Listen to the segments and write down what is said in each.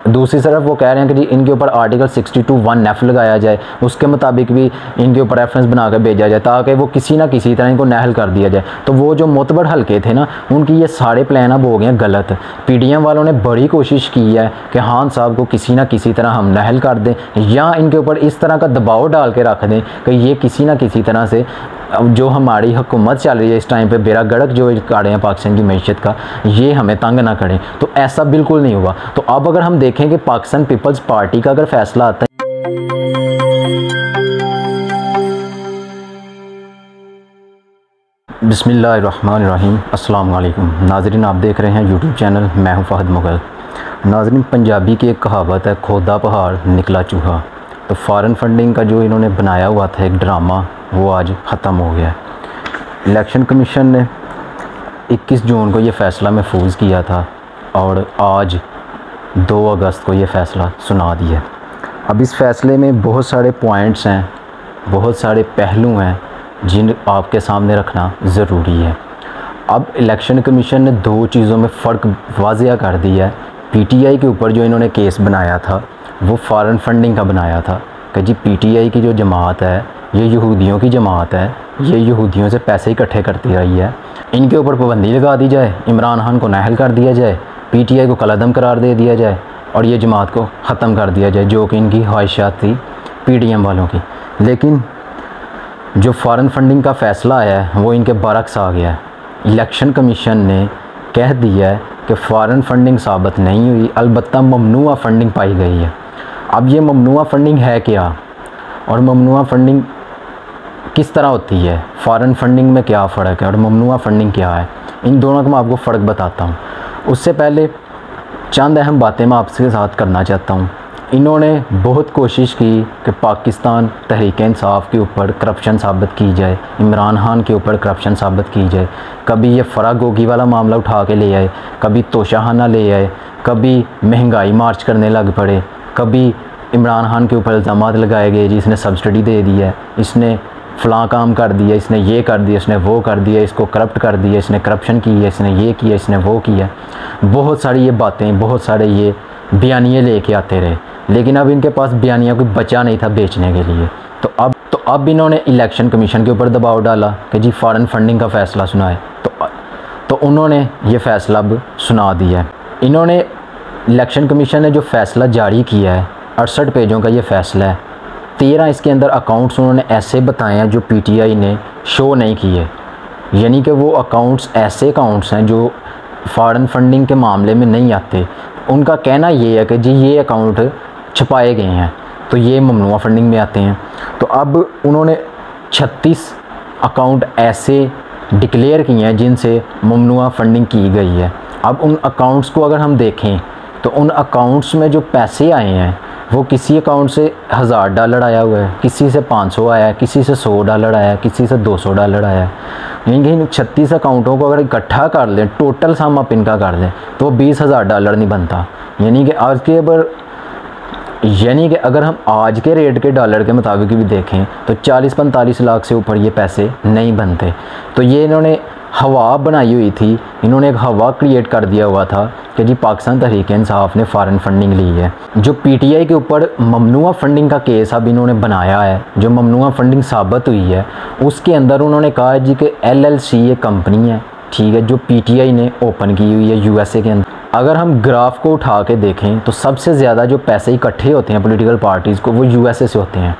दूसरी तरफ वो कह रहे हैं कि जी इनके ऊपर आर्टिकल 62(1) लगाया जाए, उसके मुताबिक भी इनके ऊपर रेफरेंस बना कर भेजा जाए ताकि वो किसी ना किसी तरह इनको नाअहल कर दिया जाए। तो वो जो मोतबर हल्के थे ना, उनकी ये सारे प्लान अब हो गए हैं गलत। PDM वालों ने बड़ी कोशिश की है कि खान साहब को किसी ना किसी तरह हम नाअहल कर दें या इनके ऊपर इस तरह का दबाव डाल के रख दें कि ये किसी ना किसी तरह से जो हमारी हुकूमत चल रही है इस टाइम पे, बेड़ा गर्क जो काढ़े हैं पाकिस्तान की मैशत का, ये हमें तंग ना करें। तो ऐसा बिल्कुल नहीं हुआ। तो अब अगर हम देखें कि पाकिस्तान पीपल्स पार्टी का अगर फैसला आता है, बिस्मिल्लाहिर्रहमानिर्रहीम, अस्सलाम वालेकुम नाज़रीन, आप देख रहे हैं यूट्यूब चैनल, मैं हूं फ़हद मुग़ल। नाज़रीन, पंजाबी की एक कहावत है, खोदा पहाड़ निकला चूहा। तो फ़ॉरेन फंडिंग का जो इन्होंने बनाया हुआ था एक ड्रामा, वो आज ख़त्म हो गया है। इलेक्शन कमीशन ने 21 जून को ये फ़ैसला महफूज किया था और आज 2 अगस्त को ये फ़ैसला सुना दिया। अब इस फ़ैसले में बहुत सारे पॉइंट्स हैं, बहुत सारे पहलू हैं जिन आपके सामने रखना ज़रूरी है। अब इलेक्शन कमीशन ने 2 चीज़ों में फ़र्क वाज़िया कर दिया है। PTI के ऊपर जो इन्होंने केस बनाया था वो फ़ॉरेन फंडिंग का बनाया था कि जी PTI की जो जमात है ये यहूदियों की जमात है, ये यहूदियों से पैसे इकट्ठे करती रही है, इनके ऊपर पाबंदी लगा दी जाए, इमरान खान को नाअहल कर दिया जाए, PTI को कलअदम करार दे दिया जाए और ये जमात को ख़त्म कर दिया जाए, जो कि इनकी ख्वाहिशात थी PDM वालों की। लेकिन जो फ़ॉरेन फंडिंग का फ़ैसला आया है वो इनके बरक्स आ गया है। इलेक्शन कमीशन ने कह दिया है कि फ़ॉरेन फंडिंग साबित नहीं हुई, अलबत्ता ममनुआ फ़ंडिंग पाई गई है। अब ये ममनुआ फ़ंडिंग है क्या और ममनुआ फ़ंडिंग किस तरह होती है, फ़ॉरेन फंडिंग में क्या फ़र्क है और ममनुआ फ़ंडिंग क्या है, इन दोनों का मैं आपको फ़र्क बताता हूँ। उससे पहले चंद अहम बातें मैं आपके साथ करना चाहता हूँ। इन्होंने बहुत कोशिश की कि पाकिस्तान तहरीक इंसाफ के ऊपर करप्शन साबित की जाए, इमरान खान के ऊपर करप्शन साबित की जाए। कभी ये फ़राग गोगी वाला मामला उठा के ले आए, कभी तोशाखाना ले आए, कभी महंगाई मार्च करने लग पड़े, कभी इमरान खान के ऊपर इल्ज़ामात लगाए गए जी इसने सब्सिडी दे दी है, इसने फ़लाँ काम कर दिया, इसने ये कर दिया, इसने वो कर दिया, इसको करप्ट कर दिया, इसने करप्शन की है, इसने ये किया, इसने वो किया। बहुत सारी ये बातें, बहुत सारे ये बयानिए लेके आते रहे, लेकिन अब इनके पास बयानिया कोई बचा नहीं था बेचने के लिए। तो अब इन्होंने इलेक्शन कमीशन के ऊपर दबाव डाला कि जी फ़ॉरेन फंडिंग का फ़ैसला सुनाए। तो उन्होंने ये फ़ैसला अब सुना दिया है। इन्होंने इलेक्शन कमीशन ने जो फ़ैसला जारी किया है, 68 पेजों का ये फ़ैसला है। 13 इसके अंदर अकाउंट्स उन्होंने ऐसे बताए हैं जो PTI ने शो नहीं किए, यानी कि वो अकाउंट्स ऐसे अकाउंट्स हैं जो फ़ॉरेन फंडिंग के मामले में नहीं आते। उनका कहना ये है कि जी ये अकाउंट छुपाए गए हैं तो ये ममनुआ फंडिंग में आते हैं। तो अब उन्होंने 36 अकाउंट ऐसे डिक्लेयर किए हैं जिनसे ममनुआ फंडिंग की गई है। अब उन अकाउंट्स को अगर हम देखें तो उन अकाउंट्स में जो पैसे आए हैं वो किसी अकाउंट से $1000 आया हुआ है, किसी से 500 आया है, किसी से $100 आया है, किसी से $200 आया है। यानी कि 36 अकाउंटों को अगर इकट्ठा कर लें, टोटल सम अप इनका कर लें तो $20,000 नहीं बनता। यानी कि अगर हम आज के रेट के डॉलर के मुताबिक भी देखें तो 40-45 लाख से ऊपर ये पैसे नहीं बनते। तो ये इन्होंने हवा बनाई हुई थी, इन्होंने एक हवा क्रिएट कर दिया हुआ था कि जी पाकिस्तान तहरीक इंसाफ ने फ़ॉरेन फंडिंग ली है। जो PTI के ऊपर ममनुआ फंडिंग का केस अब इन्होंने बनाया है, जो ममनुआ फंडिंग साबित हुई है, उसके अंदर उन्होंने कहा है जी कि LLC एक कंपनी है, ठीक है, जो PTI ने ओपन की हुई है USA के अंदर। अगर हम ग्राफ को उठा के देखें तो सबसे ज़्यादा जो पैसे इकट्ठे होते हैं पॉलिटिकल पार्टीज़ को वो USA से होते हैं,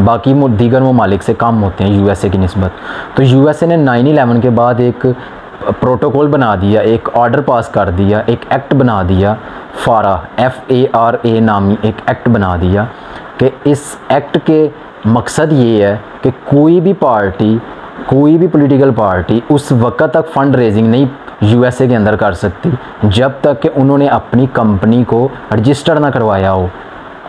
बाकी दीगर ममालिक से कम होते हैं USA की निस्बत। तो USA ने 9/11 के बाद एक प्रोटोकॉल बना दिया, एक ऑर्डर पास कर दिया, एक एक्ट बना दिया, FARA नामी एक एक्ट बना दिया कि इस एक्ट के मकसद ये है कि कोई भी पॉलिटिकल पार्टी उस वक्त तक फंड रेजिंग नहीं USA के अंदर कर सकती जब तक कि उन्होंने अपनी कंपनी को रजिस्टर ना करवाया हो।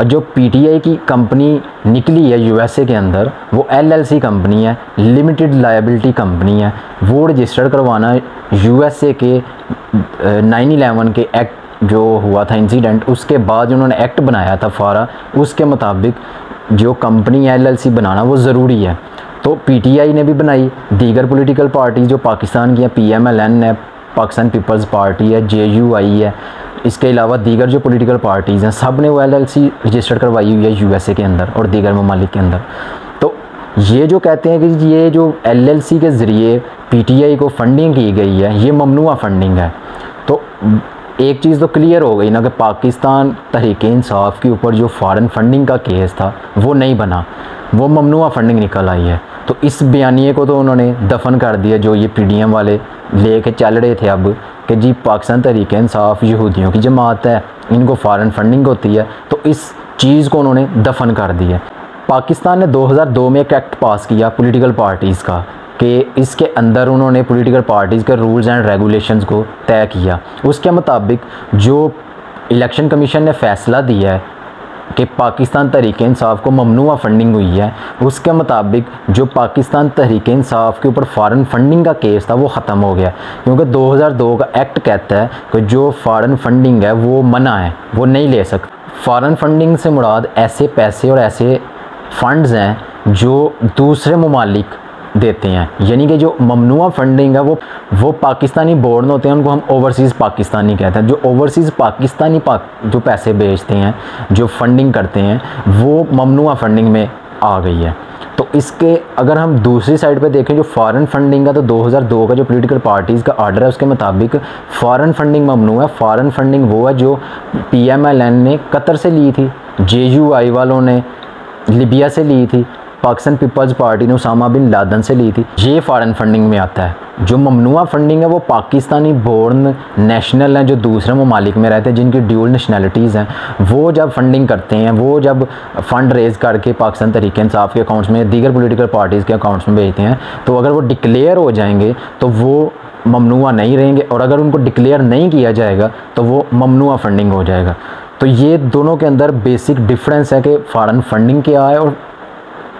जो PTI की कंपनी निकली है USA के अंदर वो LLC कंपनी है, लिमिटेड लायबिलिटी कंपनी है। वो रजिस्टर करवाना USA के 9/11 के एक्ट जो हुआ था इंसिडेंट, उसके बाद उन्होंने एक्ट बनाया था FARA, उसके मुताबिक जो कंपनी LLC बनाना वो ज़रूरी है। तो PTI ने भी बनाई, दीगर पॉलिटिकल पार्टी जो पाकिस्तान की है, PMLN है, पाकिस्तान पीपल्स पार्टी है, JUI है, इसके अलावा दीगर जो पॉलिटिकल पार्टीज़ हैं सब ने वो LLC रजिस्टर्ड करवाई हुई है USA के अंदर और दीगर ममालिक के अंदर। तो ये जो कहते हैं कि ये जो LLC के ज़रिए PTI को फंडिंग की गई है ये ममनुआ फंडिंग है। तो एक चीज़ तो क्लियर हो गई ना कि पाकिस्तान तहरीक-ए-इंसाफ के ऊपर जो फ़ॉरेन फंडिंग का केस था वो नहीं बना, वो ममनुआ फंडिंग निकल आई है। तो इस बयानिए को तो उन्होंने दफन कर दिया जो ये PDM वाले ले के चल रहे थे अब कि जी पाकिस्तान तहरीक-ए-इंसाफ यहूदियों की जमात है, इनको फ़ॉरेन फंडिंग होती है, तो इस चीज़ को उन्होंने दफन कर दिया। पाकिस्तान ने 2002 में एक एक्ट पास किया पॉलिटिकल पार्टीज़ का कि इसके अंदर उन्होंने पॉलिटिकल पार्टीज़ के रूल्स एंड रेगुलेशंस को तय किया। उसके मुताबिक जो इलेक्शन कमीशन ने फ़ैसला दिया है कि पाकिस्तान तहरीक-ए-इंसाफ को ममनुआ फंडिंग हुई है, उसके मुताबिक जो पाकिस्तान तहरीक-ए-इंसाफ के ऊपर फ़ॉरेन फंडिंग का केस था वो ख़त्म हो गया, क्योंकि 2002 का एक्ट कहता है कि जो फ़ॉरेन फंडिंग है वो मना है, वो नहीं ले सकते। फ़ॉरेन फंडिंग से मुराद ऐसे पैसे और ऐसे फ़ंड्स हैं जो दूसरे ममालिक देते हैं, यानी कि जो ममनुआ फंडिंग है वो पाकिस्तानी बोर्ड होते हैं, उनको हम ओवरसीज़ पाकिस्तानी कहते हैं। जो ओवरसीज़ पाकिस्तानी जो पैसे भेजते हैं, जो फंडिंग करते हैं, वो ममनुआ फंडिंग में आ गई है। तो इसके अगर हम दूसरी साइड पे देखें जो फ़ॉरेन फंडिंग का, तो 2002 का जो पॉलिटिकल पार्टीज़ का आर्डर है उसके मुताबिक फ़ॉरेन फंडिंग ममनू है। फ़ॉरेन फंडिंग वो है जो PMLN ने कतर से ली थी, JUI वालों ने लीबिया से ली थी, पाकिस्तान पीपल्स पार्टी ने उसामा बिन लादन से ली थी, ये फ़ॉरेन फंडिंग में आता है। जो ममनुआ फंडिंग है वो पाकिस्तानी बोर्न नेशनल हैं जो दूसरे ममालिक में रहते हैं, जिनकी ड्यूल नेशनलिटीज़ हैं, वो जब फंडिंग करते हैं, वो जब फ़ंड रेज़ करके पाकिस्तान तहरीक-ए-इंसाफ के अकाउंट्स में, दीगर पॉलिटिकल पार्टीज़ के अकाउंट्स में भेजते हैं, तो अगर वो डिक्लेयर हो जाएंगे तो वो ममनुआ नहीं रहेंगे, और अगर उनको डिक्लेयर नहीं किया जाएगा तो वो ममनुआ फंडिंग हो जाएगा। तो ये दोनों के अंदर बेसिक डिफरेंस है कि फ़ॉरेन फंडिंग क्या है और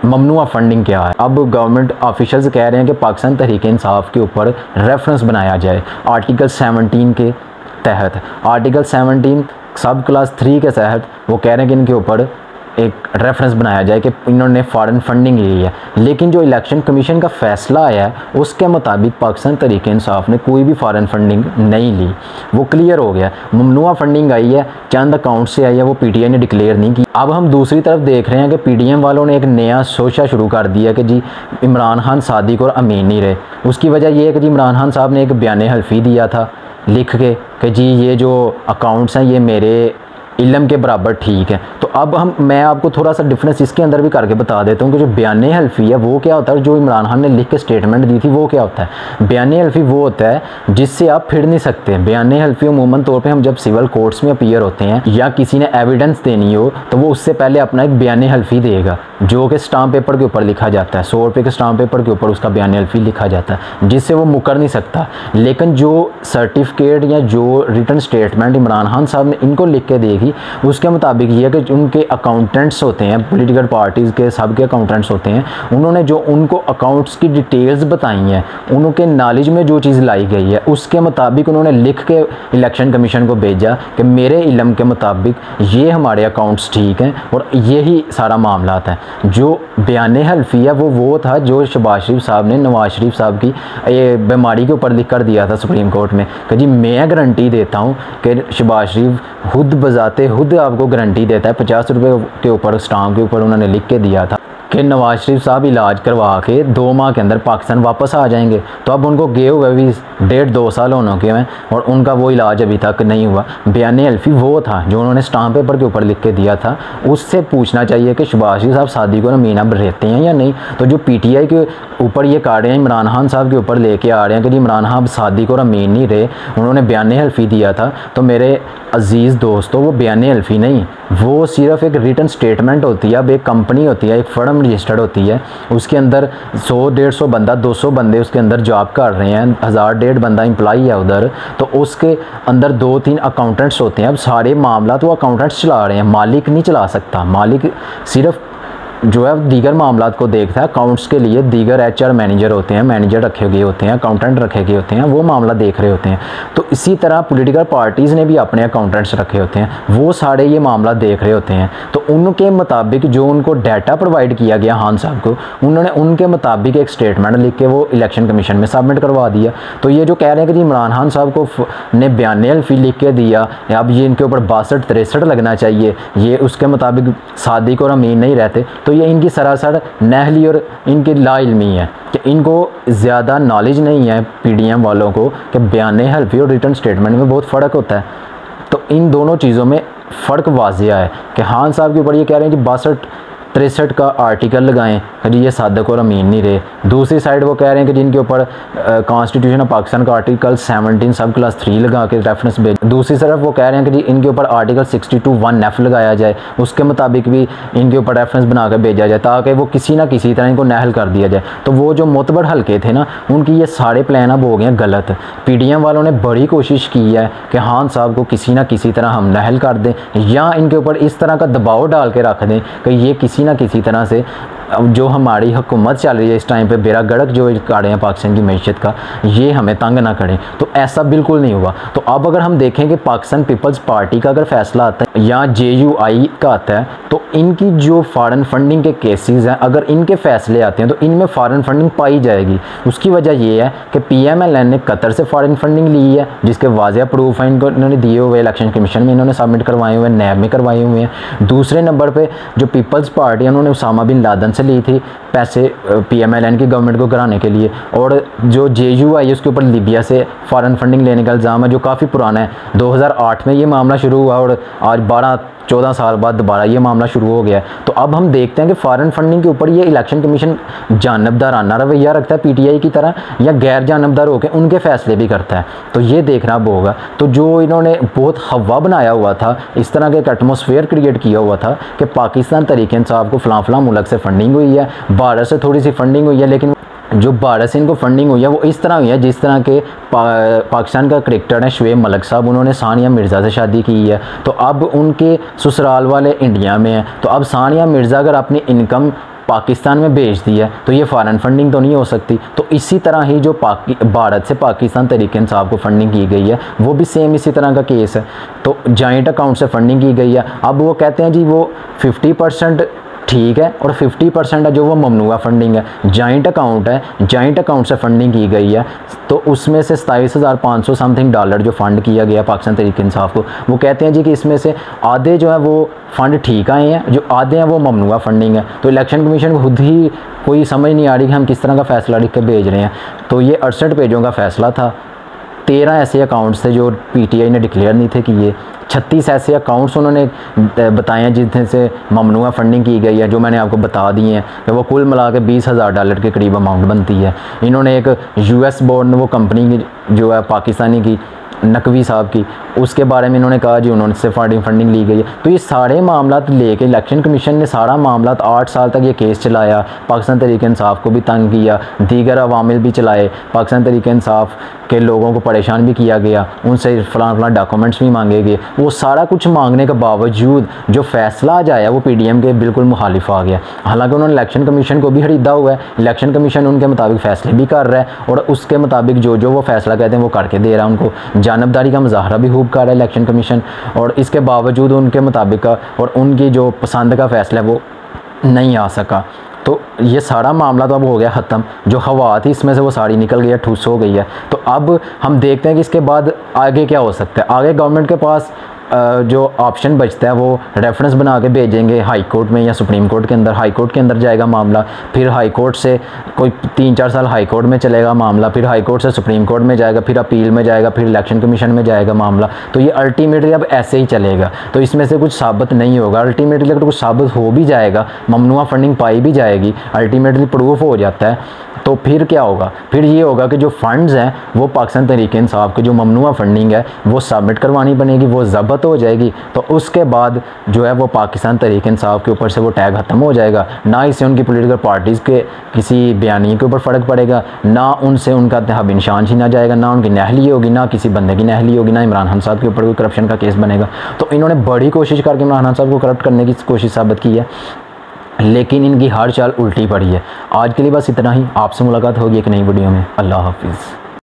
ममनुआ फंडिंग क्या है। अब गवर्नमेंट ऑफिशियल्स कह रहे हैं कि पाकिस्तान तहरीक-ए-इंसाफ के ऊपर रेफरेंस बनाया जाए आर्टिकल 17 के तहत। आर्टिकल 17 सब क्लास 3 के तहत वो कह रहे हैं कि इनके ऊपर एक रेफरेंस बनाया जाए कि इन्होंने फ़ॉरेन फंडिंग ली है। लेकिन जो इलेक्शन कमीशन का फ़ैसला आया है उसके मुताबिक पाकिस्तान तहरीक-ए-इंसाफ ने कोई भी फ़ॉरेन फंडिंग नहीं ली, वो क्लियर हो गया। ममनुआ फंडिंग आई है, चंद अकाउंट से आई है, वो PTI ने डिक्लेयर नहीं की। अब हम दूसरी तरफ देख रहे हैं कि PDM वालों ने एक नया सोचा शुरू कर दिया कि जी इमरान खान सादिक और अमीन नहीं रहे। उसकी वजह यह है कि जी इमरान खान साहब ने एक बयान हल्फी दिया था लिख के कि जी ये जो अकाउंट्स हैं ये मेरे इल्म के बराबर ठीक है। तो अब मैं आपको थोड़ा सा डिफरेंस इसके अंदर भी करके बता देता हूँ कि जो बयान हल्फी है वो क्या होता है, जो इमरान खान ने लिख के स्टेटमेंट दी थी वो क्या होता है। बयान हल्फी वो होता है जिससे आप फिर नहीं सकते। बयान हल्फी अमूमन तौर पे हम जब सिविल कोर्ट्स में अपीयर होते हैं या किसी ने एविडेंस देनी हो तो वो उससे पहले अपना एक बयान हल्फी देगा जो कि स्टाम्प पेपर के ऊपर लिखा जाता है। 100 रुपये के स्टाम्प पेपर के ऊपर उसका बयान हल्फी लिखा जाता है जिससे वो मुकर नहीं सकता। लेकिन जो सर्टिफिकेट या जो रिटन स्टेटमेंट इमरान खान साहब ने इनको लिख के देगी उसके मुताबिक ये है कि उनके अकाउंटेंट्स होते हैं, पॉलिटिकल पार्टीज़ के सब के अकाउंटेंट्स होते हैं, उन्होंने जो उनको अकाउंट्स की डिटेल्स बताई हैं, उनके नॉलेज में जो चीज़ लाई गई है उसके मुताबिक उन्होंने लिख के इलेक्शन कमीशन को भेजा कि मेरे इल्म के मुताबिक ये हमारे अकाउंट्स ठीक हैं और यही सारा मामला है। जो बयान हल्फी है वो था जो शहबाज शरीफ साहब ने नवाज शरीफ साहब की ये बीमारी के ऊपर लिख कर दिया था सुप्रीम कोर्ट में कि जी मैं गारंटी देता हूँ कि शहबाज शरीफ खुद बजाते खुद आपको गारंटी देता है। 50 रुपये के ऊपर स्टाम्प के ऊपर उन्होंने लिख के दिया था कि नवाज शरीफ साहब इलाज करवा के 2 माह के अंदर पाकिस्तान वापस आ जाएंगे। तो अब उनको गए हुए भी 1.5-2 साल होने के हैं और उनका वो इलाज अभी तक नहीं हुआ। बयान हल्फी वो था जो उन्होंने स्टाम्प पेपर के ऊपर लिख के दिया था। उससे पूछना चाहिए कि शहबाज शरीफ साहब सादिक और अमीन अब रहते हैं या नहीं। तो जो PTI के ऊपर ये काट रहे हैं, इमरान खान साहब के ऊपर लेके आ रहे हैं कि जी इमरान खान सादिक और अमीन नहीं रहे, उन्होंने बयान हल्फी दिया था। तो मेरे अजीज़ दोस्तों वो बयान हल्फी नहीं, वो सिर्फ एक रिटन स्टेटमेंट होती है। अब एक कंपनी होती है, एक फर्म रजिस्टर्ड होती है, उसके अंदर 100-150 बंदा 200 बंदे उसके अंदर जॉब कर रहे हैं, 1000-1,500 बंदा एम्प्लॉई है उधर। तो उसके अंदर 2-3 अकाउंटेंट्स होते हैं। अब सारे मामला तो अकाउंटेंट्स चला रहे हैं, मालिक नहीं चला सकता। मालिक सिर्फ जो है दीगर मामलात को देखता है। अकाउंट्स के लिए दीगर HR मैनेजर होते हैं, मैनेजर रखे गए होते हैं, अकाउंटेंट रखे गए होते हैं, वो मामला देख रहे होते हैं। तो इसी तरह पॉलिटिकल पार्टीज़ ने भी अपने अकाउंटेंट्स रखे होते हैं, वो सारे ये मामला देख रहे होते हैं। तो उनके मुताबिक जो उनको डाटा प्रोवाइड किया गया खान साहब को, उन्होंने उनके मुताबिक एक स्टेटमेंट लिख के वो इलेक्शन कमीशन में सबमिट करवा दिया। तो ये जो कह रहे हैं कि जी इमरान खान साहब को ने बयान हल्फी लिख के दिया, अब ये इनके ऊपर 62-63 लगना चाहिए, ये उसके मुताबिक सादिक और अमीन नहीं रहते, तो ये इनकी सरासर नहली और इनकी लाइल्मी है कि इनको ज़्यादा नॉलेज नहीं है PDM वालों को कि बयान हल्फी और रिटर्न स्टेटमेंट में बहुत फ़र्क होता है। तो इन दोनों चीज़ों में फ़र्क वाजिया है कि खान साहब के ऊपर ये कह रहे हैं कि 62-63 का आर्टिकल लगाएं जी ये सादिक और अमीन नहीं रहे। दूसरी साइड वो कह रहे हैं कि जिनके ऊपर कॉन्स्टिट्यूशन ऑफ पाकिस्तान का आर्टिकल 17 सब क्लास 3 लगा के रेफरेंस भेज। दूसरी तरफ वो कह रहे हैं कि जी इनके ऊपर आर्टिकल 62(1) लगाया जाए, उसके मुताबिक भी इनके ऊपर रेफरेंस बना कर भेजा जाए ताकि वो किसी ना किसी तरह इनको नहल कर दिया जाए। तो वो जो मोतबर हल्के थे ना, उनकी ये सारे प्लान अब हो गए गलत। PDM वालों ने बड़ी कोशिश की है कि खान साहब को किसी ना किसी तरह हम नहल कर दें या इनके ऊपर इस तरह का दबाव डाल के रख दें कि ये किसी ना किसी तरह से जो हमारी हुकूमत चल रही है इस टाइम पे, बेड़ा गर्क जो काढ़े हैं पाकिस्तान की मैशत का, ये हमें तंग ना करें। तो ऐसा बिल्कुल नहीं हुआ। तो अब अगर हम देखें कि पाकिस्तान पीपल्स पार्टी का अगर फैसला आता है या JUI का आता है, तो इनकी जो फॉरेन फंडिंग के केसेस हैं, अगर इनके फैसले आते हैं तो इनमें फ़ॉरेन फंडिंग पाई जाएगी। उसकी वजह ये है कि PMLN ने कतर से फ़ॉरेन फंडिंग ली है, जिसके वाज़ेह प्रूफ हैं इनको इन्होंने दिए हुए, इलेक्शन कमीशन में इन्होंने सबमिट करवाए हुए, नैब में करवाए हुए हैं। दूसरे नंबर पर जो पीपल्स पार्टी है उन्होंने उसामा बिन लादेन से ली थी पैसे PMLN की गवर्नमेंट को कराने के लिए, और जो JUI है उसके ऊपर लीबिया से फ़ॉरेन फंडिंग लेने का इल्ज़ाम है जो काफ़ी पुराना है। 2008 में ये मामला शुरू हुआ और आज 12-14 साल बाद दोबारा ये मामला शुरू हो गया है। तो अब हम देखते हैं कि फ़ॉरेन फंडिंग के ऊपर ये इलेक्शन कमीशन जानबदाराना रवैया रखता है PTI की तरह, या गैर जानबदार होकर उनके फैसले भी करता है। तो ये देखना अब होगा। तो जो इन्होंने बहुत हवा बनाया हुआ था, इस तरह का एक एटमॉस्फेयर क्रिएट किया हुआ था कि पाकिस्तान तहरीक इंसाफ को फ़लाँ मुल्क से फंडिंग हुई है, भारत से थोड़ी सी फंडिंग हुई है, लेकिन जो भारत से इनको फंडिंग हुई है वो इस तरह हुई है जिस तरह के पाकिस्तान का क्रिकेटर है शुएब मलिक साहब, उन्होंने सानिया मिर्ज़ा से शादी की है, तो अब उनके ससुराल वाले इंडिया में हैं। तो अब सानिया मिर्ज़ा अगर अपनी इनकम पाकिस्तान में भेज दी है तो ये फ़ॉरेन फंडिंग तो नहीं हो सकती। तो इसी तरह ही जो भारत से पाकिस्तान तहरीक इंसाफ को फंडिंग की गई है वो भी सेम इसी तरह का केस है। तो जॉइंट अकाउंट से फंडिंग की गई है। अब वो कहते हैं जी वो 50% ठीक है और 50% है जो वो ममनुआ फंडिंग है। जॉइंट अकाउंट है, जॉइंट अकाउंट से फंडिंग की गई है, तो उसमें से 27,500 समथिंग डॉलर जो फ़ंड किया गया पाकिस्तान तहरीक इंसाफ को, वो कहते हैं जी कि इसमें से आधे जो है वो फ़ंड ठीक आए हैं, जो आधे हैं वो ममनुआ फंडिंग है। तो इलेक्शन कमीशन को खुद ही कोई समझ नहीं आ रही कि हम किस तरह का फ़ैसला लिख के भेज रहे हैं। तो ये 68 पेजों का फ़ैसला था। 13 ऐसे अकाउंट्स थे जो PTI ने डिक्लेयर नहीं थे किए। 36 ऐसे अकाउंट्स उन्होंने बताए हैं जिनसे से ममनुआ फंडिंग की गई है, जो मैंने आपको बता दिए हैं कि वो कुल मिला के 20,000 डॉलर के करीब अमाउंट बनती है। इन्होंने एक US बोर्ड वो कंपनी जो है पाकिस्तानी की नकवी साहब की, उसके बारे में इन्होंने कहा जी उन्होंने से फंडिंग ली गई है। तो ये सारे मामला लेके इलेक्शन कमीशन ने सारा मामला 8 साल तक ये केस चलाया, पाकिस्तान तहरीक इंसाफ को भी तंग किया, दीगर अवामिल भी चलाए, पाकिस्तान तहरीक इंसाफ के लोगों को परेशान भी किया गया, उनसे फलां डॉक्यूमेंट्स भी मांगे गए। वो सारा कुछ मांगने के बावजूद जो फैसला आ जाया वो PDM के बिल्कुल मुखालिफ आ गया। हालांकि उन्होंने इलेक्शन कमीशन को भी खरीदा हुआ है, इलेक्शन कमीशन उनके मुताबिक फ़ैसले भी कर रहा है और उसके मुताबिक जो जो वो फैसला कहते हैं वो करके दे रहा है उनको। जानबदारी का मुजाहरा भी खूब कर रहा है इलेक्शन कमीशन, और इसके बावजूद उनके मुताबिक और उनकी जो पसंद का फ़ैसला है वो नहीं आ सका। तो ये सारा मामला तो अब हो गया ख़त्म। जो हवा थी इसमें से वो सारी निकल गई है, ठूस हो गई है। तो अब हम देखते हैं कि इसके बाद आगे क्या हो सकता है। आगे गवर्नमेंट के पास जो ऑप्शन बचता है वो रेफरेंस बना के भेजेंगे हाई कोर्ट में या सुप्रीम कोर्ट के अंदर। हाई कोर्ट के अंदर जाएगा मामला, फिर हाई कोर्ट से कोई 3-4 साल हाई कोर्ट में चलेगा मामला, फिर हाई कोर्ट से सुप्रीम कोर्ट में जाएगा, फिर अपील में जाएगा, फिर इलेक्शन कमीशन में जाएगा मामला। तो ये अल्टीमेटली अब ऐसे ही चलेगा। तो इसमें से कुछ साबित नहीं होगा। अल्टीमेटली अगर कुछ साबित हो भी जाएगा, ममनुआ फंडिंग पाई भी जाएगी, अल्टीमेटली प्रूफ हो जाता है, तो फिर क्या होगा? फिर ये होगा कि जो फंड्स हैं वो पाकिस्तान तहरीक इंसाफ की जो ममनुआ फंडिंग है वो सबमिट करवानी बनेगी, वो ज़ब्त हो जाएगी। तो उसके बाद जो है वो पाकिस्तान तहरीक इंसाफ के ऊपर से वो टैग ख़त्म हो जाएगा। ना इससे उनकी पॉलिटिकल पार्टीज़ के किसी बयानी के ऊपर फ़र्क पड़ेगा, ना उनसे उनका तहब इंशान छीना जाएगा, ना उनकी नहली होगी, ना किसी बंदे की नहली होगी, ना इमरान खान साहब के ऊपर कोई करप्शन का केस बनेगा। तो इन्होंने बड़ी कोशिश करके इमरान खान साहब को करप्ट करने की कोशिश साबित की है। लेकिन इनकी हर चाल उल्टी पड़ी है। आज के लिए बस इतना ही। आपसे मुलाकात होगी एक नई वीडियो में। अल्लाह हाफिज़।